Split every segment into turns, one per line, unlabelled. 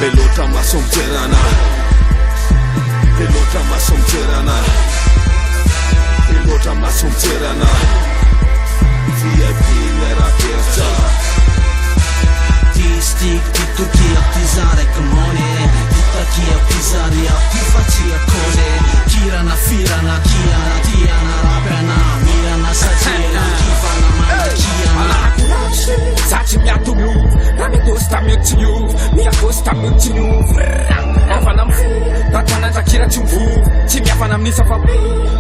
Pelota masomterana, pelota masomterana, pelota masomterana. VIP nära pesta.
T-stick, T-Turkia, T-Zare, Kamone, T-Takia, T-Zaria, T-Fatia, Kose, Kirana, Firana, Kiana, Tiana, Rapana, Mirana, Sajela, Kifana, Mana, Kiana.
Zaci mi-a tu move, la mi gosta mi ci move, mi-a gosta mi ci move. Avanam fu, tatana takira ci move, ci mi avanam nisa fa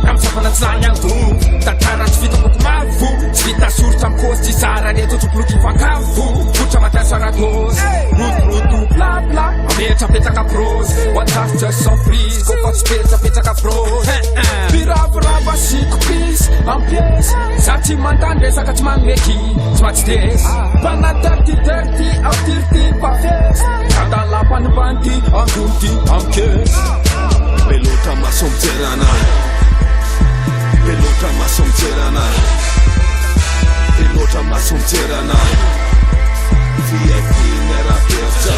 ram sapana tsanya tu, tatara ci vita poco mavu, ci vita surta am costi sara ne tu pluki fa kavu, pucha mata sara dos, rut bla bla, amecha peta ka pros, what has just so freeze, go for space peta ka pros. Brava chic peace, am pies, zaci mandande sakati mangeki, smart days. Bana dirty, out dirty, pafes. Kada lapan banti, am dirty, am kes.
Pelota masomterana, pelota masomterana, pelota masomterana. VIP nära pesta.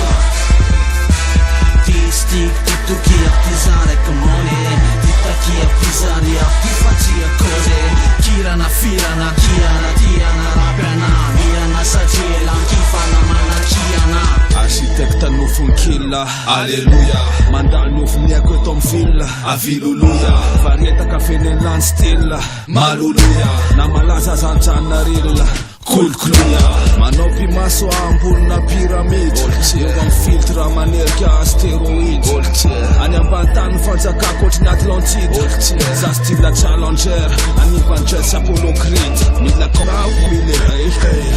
T-stick, T-Turkia, T-Zare, Kamone, T-Takia, T-Zaria, T-Fatia, Kose, Kirana, Firana, Kiana, Tiana, Rapana, Mirana, Sajela, Kifana, Mana, Kiana.
Arkitekta nofon killa, alleluja. Mandal nofon niako eto am villa, aviloloja. Varietaka fenenland stilla, maloloja. Na malaza zanjanarilla, kolokoloja. Manao pimaso ambonina pyramide, eo am filtre manerika astéroïde. Any ambantany fanjakako otriny Atlantide, za style challenger, anivanjelsy Apollo Creed. Mila crowd milera,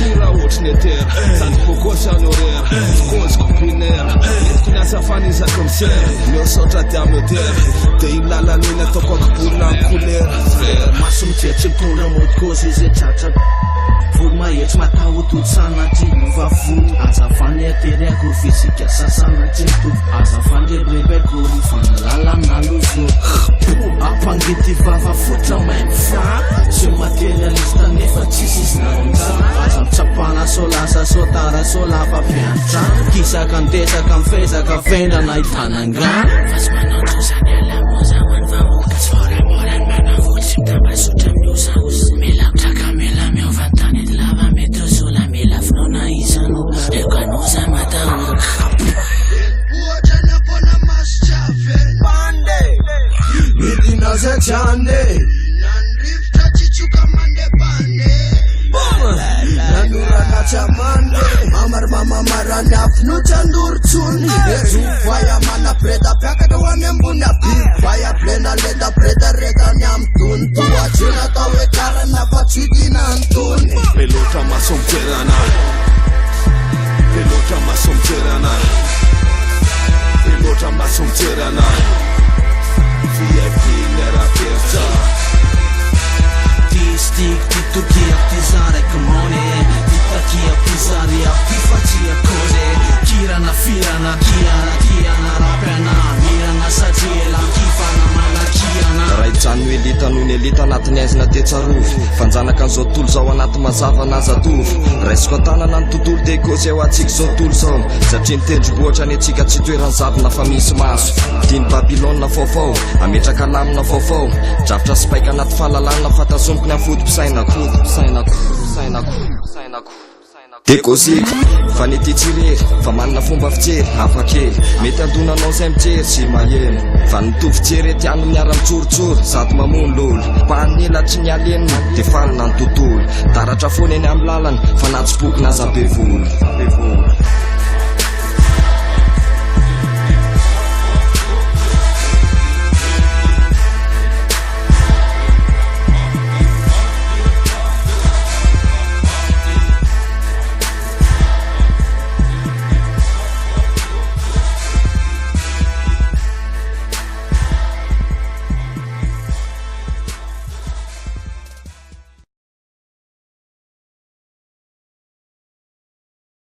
hira otriny etera. Zany bokosy any horaire, fikoziko binaire. Entiko ny asafanizako misery, mihosotra dia modere. De ilalaniny ataoko akibolina am couleur. Frère
Maso mitretry mpondra motikozy izy tratra. Volo mahetsy matahototo sanatry mivavolo. Azafany aterako ro fizika sasanatry mitoto. Azafany rebeko ro fanalala lozo. Ampangety vava fotra mainy fa tsy materialista nefa tsisy izy nanonja. Aza mitsapana so lasa so tara so lava mpianatra. Kisaka ndesaka mifezaka vendra nahitananga. Fasy manao zany alamoza many vamoaka tsy voramorany manavoly tsy mitamba sotra miosa. Mila mitraka mila miova tany lava metro sola mila finona izano. Ekanoza matahora
Midinaza chande Nanrifta chichuka mande bande Nanurana chamande Mamar mama marani afnu chandur chuni Ezu faya mana preda Pyakata wanembuna pi Faya plena leda preda reda nyam tuntu Wachina tawe karana fachidina antuni
Pelota masomterana, pelota masomterana, pelota masomterana. VIP nära pesta.
T-stick, T-Turkia, T-Zare, Kamone, T-Takia, T-Zaria, T-Fatia, Kose, Kirana, Firana, Kiana, Tiana, Rapana, Mirana, Sajela, Kifana, Mana, Kiana.
Raitsany hoe lita noho ny elita anatiny aizina tetsarovy. Fanjanaka an'izao tontolo zao anaty mazava nazatovy. Raisiko an-tanana ny tontolo dia ekosy eo antsika zao tontolo zao. Satria ny tendrombohatra ny antsika tsy toerany zavona fa misy maso. Diny Babilôna vaovao, ametraka lamina vaovao. Drafitra sipaika anaty fahalalana fatazomiko ny afody-pisainako. Dekosiko, fa ny ty tsirery, fa manana fomba fijery, hafa kely. Mety andonanao zay mijery sy maheno. Fa nitovy jery etiano miara mitsorotsoro, sady mamono lolo. Pahanyelatry ny alenina, de falina ny tontolo. Taratra foana eny amin'ny lalany, fa natsy boky naza be volo.